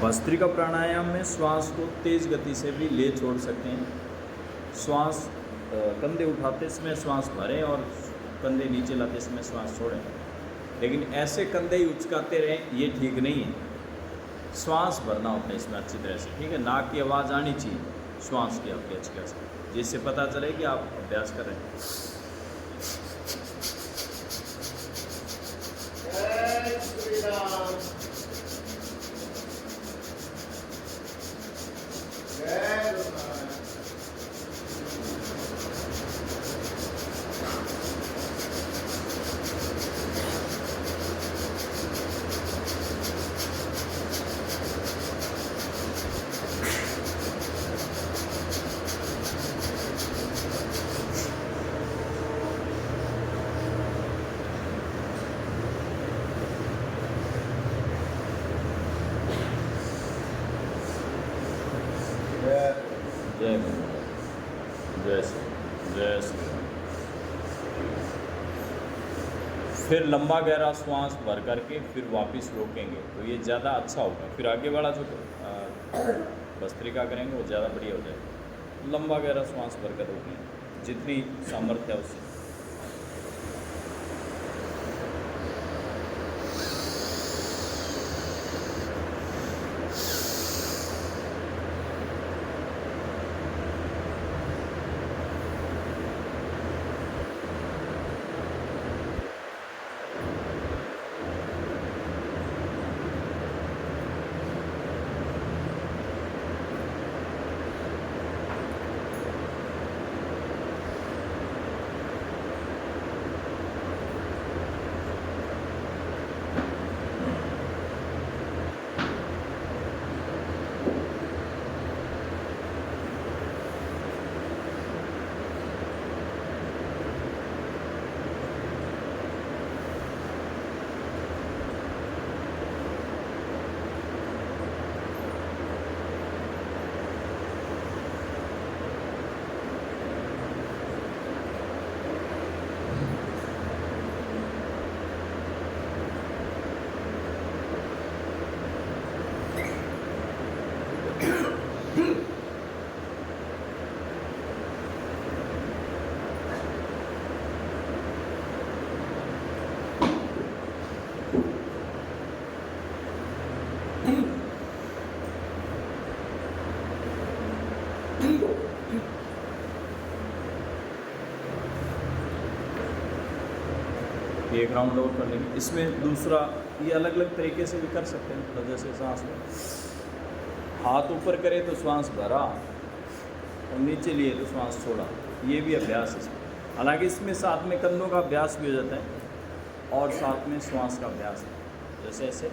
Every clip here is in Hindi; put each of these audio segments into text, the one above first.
भस्त्रिका प्राणायाम में श्वास को तेज़ गति से भी ले छोड़ सकते हैं। श्वास कंधे उठाते समय श्वास भरें और कंधे नीचे लाते समय श्वास छोड़ें, लेकिन ऐसे कंधे ही उचकाते रहें ये ठीक नहीं है। श्वास भरना होता है इसमें अच्छी तरह से, ठीक है। नाक की आवाज़ आनी चाहिए श्वास की आपके अच्छी से, जिससे पता चले कि आप अभ्यास कर रहे हैं। जय जय जय श्री राम। फिर लंबा गहरा श्वास भर करके फिर वापस रोकेंगे तो ये ज़्यादा अच्छा होगा। फिर आगे वाला जो भस्त्रिका करेंगे वो ज़्यादा बढ़िया हो जाएगा। लंबा गहरा श्वास भर कर रोकेंगे जितनी सामर्थ्य है उससे। एक राउंड और कर लेंगे। इसमें दूसरा ये अलग अलग तरीके से भी कर सकते हैं। मतलब जैसे सांस में हाथ ऊपर करे तो श्वास भरा और नीचे लिए तो श्वास छोड़ा, ये भी अभ्यास है। हालांकि इसमें साथ में कंधों का अभ्यास भी हो जाता है और साथ में श्वास का अभ्यास है। जैसे ऐसे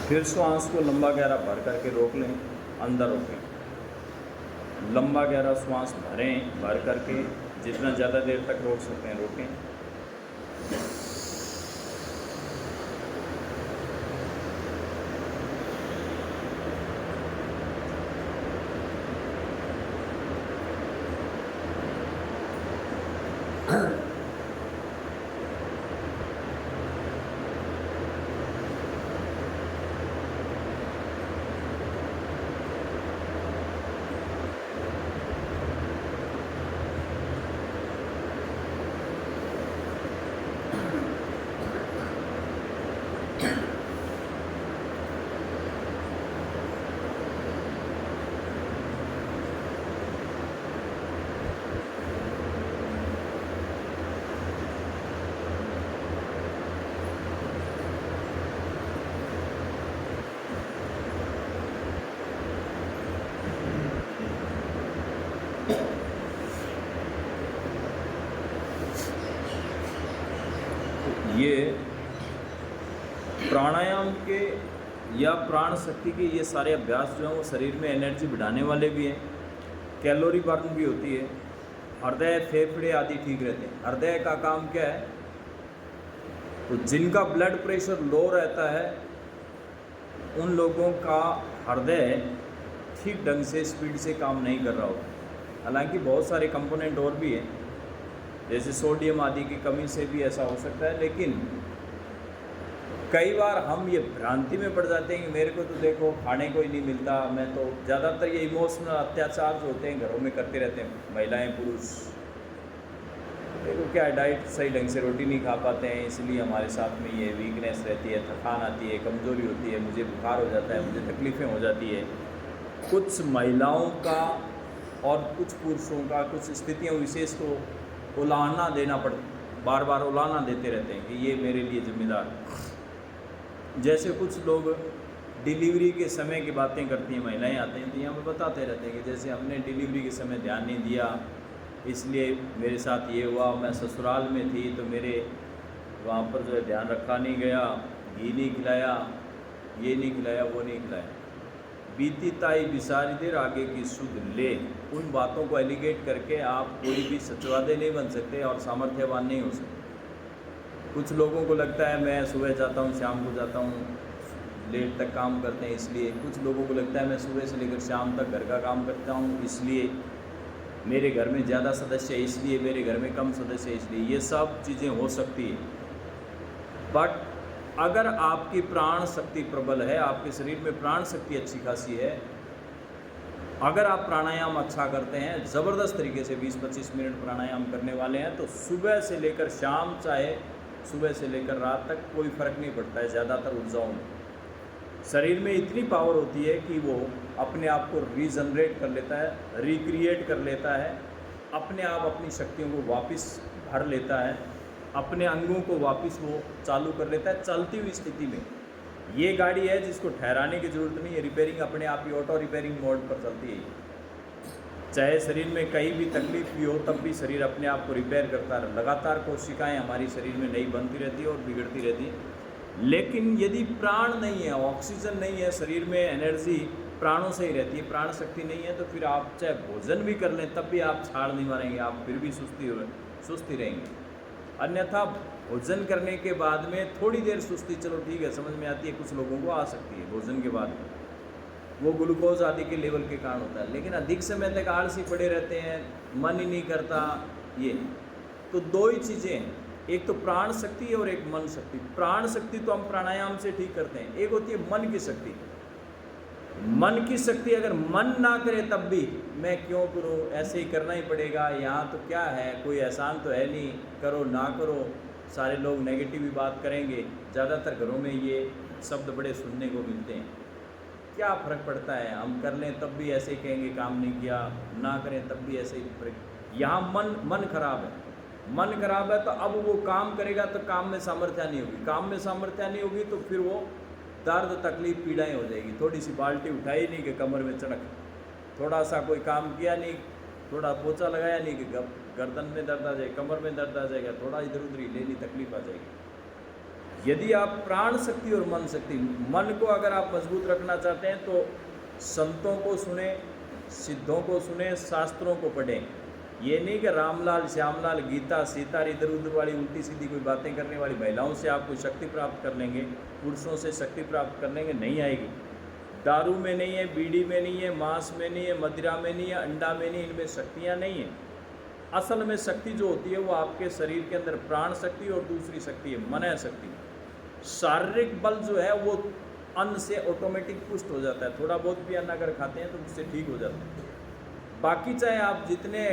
फिर श्वास को लंबा गहरा भर करके रोक लें, अंदर रोकें। लंबा गहरा श्वास भर करके जितना ज़्यादा देर तक रोक सकते हैं रोकें। ये प्राणायाम के या प्राण शक्ति के ये सारे अभ्यास जो हैं वो शरीर में एनर्जी बढ़ाने वाले भी हैं, कैलोरी बर्न भी होती है, हृदय फेफड़े आदि ठीक रहते हैं। हृदय का काम क्या है? तो जिनका ब्लड प्रेशर लो रहता है उन लोगों का हृदय ठीक ढंग से स्पीड से काम नहीं कर रहा होता। हालांकि बहुत सारे कंपोनेंट और भी हैं, जैसे सोडियम आदि की कमी से भी ऐसा हो सकता है, लेकिन कई बार हम ये भ्रांति में पड़ जाते हैं कि मेरे को तो देखो खाने को ही नहीं मिलता, मैं तो ज़्यादातर ये इमोशनल अत्याचार जो होते हैं घरों में करते रहते हैं महिलाएं पुरुष। देखो क्या है, डाइट सही ढंग से रोटी नहीं खा पाते हैं, इसलिए हमारे साथ में ये वीकनेस रहती है, थकान आती है, कमज़ोरी होती है, मुझे बुखार हो जाता है, मुझे तकलीफ़ें हो जाती है। कुछ महिलाओं का और कुछ पुरुषों का कुछ स्थितियों विशेष को उलाहना देना बार बार उलाहना देते रहते हैं कि ये मेरे लिए जिम्मेदार है। जैसे कुछ लोग डिलीवरी के समय की बातें करती हैं, महिलाएं आते हैं तो यहाँ पर बताते रहते हैं कि जैसे हमने डिलीवरी के समय ध्यान नहीं दिया इसलिए मेरे साथ ये हुआ, मैं ससुराल में थी तो मेरे वहाँ पर जो है ध्यान रखा नहीं गया, घी नहीं खिलाया, ये नहीं खिलाया, वो नहीं खिलाया। बीती ताई बिसारी देर आगे की सुध ले, उन बातों को एलिगेट करके आप कोई भी सचवादे नहीं बन सकते और सामर्थ्यवान नहीं हो सकते। कुछ लोगों को लगता है मैं सुबह जाता हूँ शाम को जाता हूँ, लेट तक काम करते हैं इसलिए। कुछ लोगों को लगता है मैं सुबह से लेकर शाम तक घर का काम करता हूँ इसलिए, मेरे घर में ज़्यादा सदस्य है इसलिए, मेरे घर में कम सदस्य है इसलिए। ये सब चीज़ें हो सकती है, बट अगर आपकी प्राण शक्ति प्रबल है, आपके शरीर में प्राण शक्ति अच्छी खासी है, अगर आप प्राणायाम अच्छा करते हैं, ज़बरदस्त तरीके से 20-25 मिनट प्राणायाम करने वाले हैं, तो सुबह से लेकर शाम, चाहे सुबह से लेकर रात तक कोई फ़र्क नहीं पड़ता है। ज़्यादातर ऊर्जाओं में शरीर में इतनी पावर होती है कि वो अपने आप को रीजनरेट कर लेता है, रिक्रिएट कर लेता है, अपने आप अपनी शक्तियों को वापस भर लेता है, अपने अंगों को वापस वो चालू कर लेता है चलती हुई स्थिति में। ये गाड़ी है जिसको ठहराने की ज़रूरत नहीं है, रिपेयरिंग अपने आप ही ऑटो रिपेयरिंग मोड पर चलती है। चाहे शरीर में कहीं भी तकलीफ भी हो तब भी शरीर अपने आप को रिपेयर करता है। लगातार कोशिकाएं हमारी शरीर में नई बनती रहती है और बिगड़ती रहती है। लेकिन यदि प्राण नहीं है, ऑक्सीजन नहीं है, शरीर में एनर्जी प्राणों से ही रहती है, प्राण शक्ति नहीं है, तो फिर आप चाहे भोजन भी कर लें तब भी आप छाड़ नहीं मारेंगे, आप फिर भी सुस्ती रहेंगे। अन्यथा भोजन करने के बाद में थोड़ी देर सुस्ती चलो ठीक है, समझ में आती है, कुछ लोगों को आ सकती है भोजन के बाद में, वो ग्लूकोज आदि के लेवल के कारण होता है। लेकिन अधिक समय तक आलसी पड़े रहते हैं, मन ही नहीं करता, ये तो दो ही चीज़ें हैं, एक तो प्राण शक्ति और एक मन शक्ति। प्राण शक्ति तो हम प्राणायाम से ठीक करते हैं, एक होती है मन की शक्ति। मन की शक्ति अगर मन ना करे तब भी मैं क्यों करूं, ऐसे ही करना ही पड़ेगा, यहाँ तो क्या है, कोई एहसान तो है नहीं, करो ना करो, सारे लोग नेगेटिव ही बात करेंगे। ज़्यादातर घरों में ये शब्द बड़े सुनने को मिलते हैं। क्या फ़र्क पड़ता है, हम कर लें तब भी ऐसे ही कहेंगे काम नहीं किया, ना करें तब भी ऐसे ही। यहाँ मन खराब है, मन खराब है तो अब वो काम करेगा तो काम में सामर्थ्य नहीं होगी, काम में सामर्थ्य नहीं होगी तो फिर वो दर्द तकलीफ पीड़ाएँ हो जाएगी। थोड़ी सी बाल्टी उठाई नहीं कि कमर में चढ़क, थोड़ा सा कोई काम किया नहीं, थोड़ा पोछा लगाया नहीं कि गर्दन में दर्द आ जाए, कमर में दर्द आ जाएगा, थोड़ा इधर उधर ही ले ली तकलीफ आ जाएगी। यदि आप प्राण शक्ति और मन शक्ति, मन को अगर आप मजबूत रखना चाहते हैं तो संतों को सुने, सिद्धों को सुने, शास्त्रों को पढ़ें। ये नहीं कि रामलाल श्यामलाल गीता सीता इधर उधर वाली उल्टी सीधी कोई बातें करने वाली महिलाओं से आप कोई शक्ति प्राप्त कर लेंगे, पुरुषों से शक्ति प्राप्त कर लेंगे, नहीं आएगी। दारू में नहीं है, बीड़ी में नहीं है, मांस में नहीं है, मदिरा में नहीं है, अंडा में नहीं, इनमें शक्तियाँ नहीं हैं। असल में शक्ति जो होती है वो आपके शरीर के अंदर प्राण शक्ति और दूसरी शक्ति है मनय शक्ति। शारीरिक बल जो है वो अन्न से ऑटोमेटिक पुष्ट हो जाता है, थोड़ा बहुत भी अन्न अगर खाते हैं तो उससे ठीक हो जाता है। बाकी चाहे आप जितने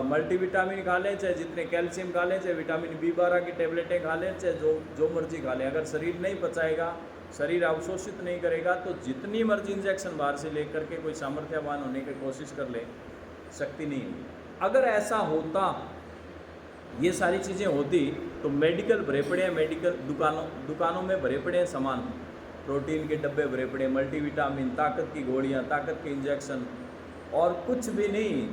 मल्टीविटामिन खा लें, चाहे जितने कैल्शियम खा लें, चाहे विटामिन B12 की टेबलेटें खा लें, चाहे जो मर्जी खा लें, अगर शरीर नहीं पचाएगा, शरीर अवशोषित नहीं करेगा तो जितनी मर्जी इंजेक्शन बाहर से लेकर के कोई सामर्थ्यवान होने की कोशिश कर ले, शक्ति नहीं होगी। अगर ऐसा होता, ये सारी चीज़ें होती तो मेडिकल भरे पड़े हैं, मेडिकल दुकानों में भरे पड़े हैं सामान, प्रोटीन के डब्बे भरे पड़े, मल्टीविटामिन, ताकत की गोलियाँ, ताकत के इंजेक्शन, और कुछ भी नहीं।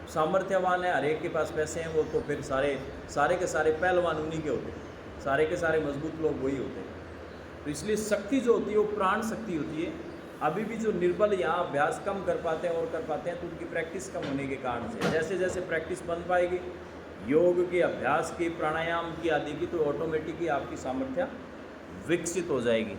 सामर्थ्यवान है, हर एक के पास पैसे हैं, वो तो फिर सारे के सारे पहलवान उन्हीं के होते हैं। सारे के सारे मजबूत लोग वही होते हैं। तो इसलिए शक्ति जो होती है वो प्राण शक्ति होती है। अभी भी जो निर्बल यहाँ अभ्यास कम कर पाते हैं और कर पाते हैं, तो उनकी प्रैक्टिस कम होने के कारण से, जैसे जैसे प्रैक्टिस बन पाएगी योग के, अभ्यास की, प्राणायाम की आदि की, तो ऑटोमेटिकली आपकी सामर्थ्य विकसित हो जाएगी।